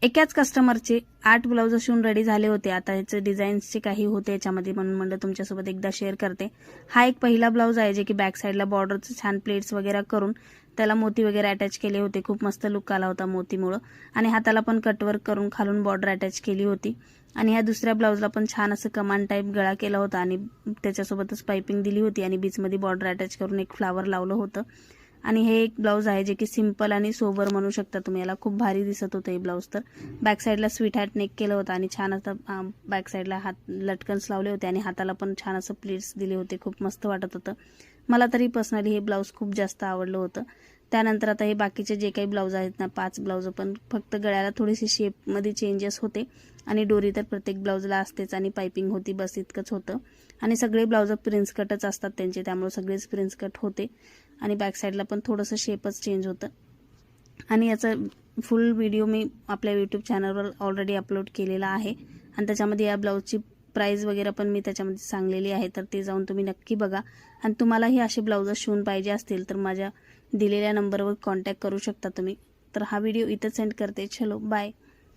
एकाच कस्टमरचे 8 ब्लाउज शिवून रेडी झाले होते। आता ह्याचे डिझाईन्सचे काही होते याच्यामध्ये, म्हणून म्हणलं तुमच्यासोबत एकदा शेअर करते। हा एक पहिला ब्लाउज आहे जे की बॅक साईडला बॉर्डरचे छान प्लेट्स वगैरे करून त्याला मोती वगैरे अटॅच केले होते। खूप मस्त लुक आला होता मोतीमुळे, आणि हाताला पण कटवर्क करून खालून बॉर्डर अटॅच केली होती। आणि ह्या दुसऱ्या ब्लाउजला पण छान असं कमान टाईप गळा केला होता आणि त्याच्यासोबतच पाइपिंग दिली होती आणि बीचमध्ये बॉर्डर अटॅच करून एक फ्लावर लावलं होतं। आणि हे एक ब्लाउज आहे जे की सिंपल आणि सोबर म्हणू शकता तुम्ही याला। खूप भारी दिसत होतं हे ब्लाउज। तर बॅक साईडला स्वीट हार्ट नेक केलं होतं आणि छान असं बॅक साईडला हात लटकन्स लावले होते आणि हाताला पण छान असं प्लेट्स दिले होते। खूप मस्त वाटत होतं मला तरी पर्सनली हे ब्लाउज खूप जास्त आवडलं होतं। त्यानंतर आता हे बाकीचे जे काही ब्लाउज आहेत ना 5 ब्लाउज, पण फक्त गळ्याला थोडीशी शेपमध्ये चेंजेस होते आणि डोरी तर प्रत्येक ब्लाउजला असतेच आणि पाइपिंग होती, बस इतकंच होतं। आणि सगळे ब्लाउज प्रिन्स कटच असतात त्यांचे, त्यामुळे सगळेच प्रिन्स कट होते आणि बॅक साईडला पण थोडंसं शेपच चेंज होतं। आणि याचा फुल व्हिडिओ मी आपल्या यूट्यूब चॅनलवर ऑलरेडी अपलोड केलेला आहे आणि त्याच्यामध्ये या ब्लाउजची प्राइस वगैरे पण मी त्याच्यामध्ये सांगलेली आहे, तर ते जाऊन तुम्ही नक्की बघा। आणि तुम्हालाही असे ब्लाउज शिवून पाहिजे असतील तर माझ्या दिलेल्या नंबरवर कॉन्टॅक्ट करू शकता तुम्ही। तर हा व्हिडिओ इथं सेंड करते। चलो बाय।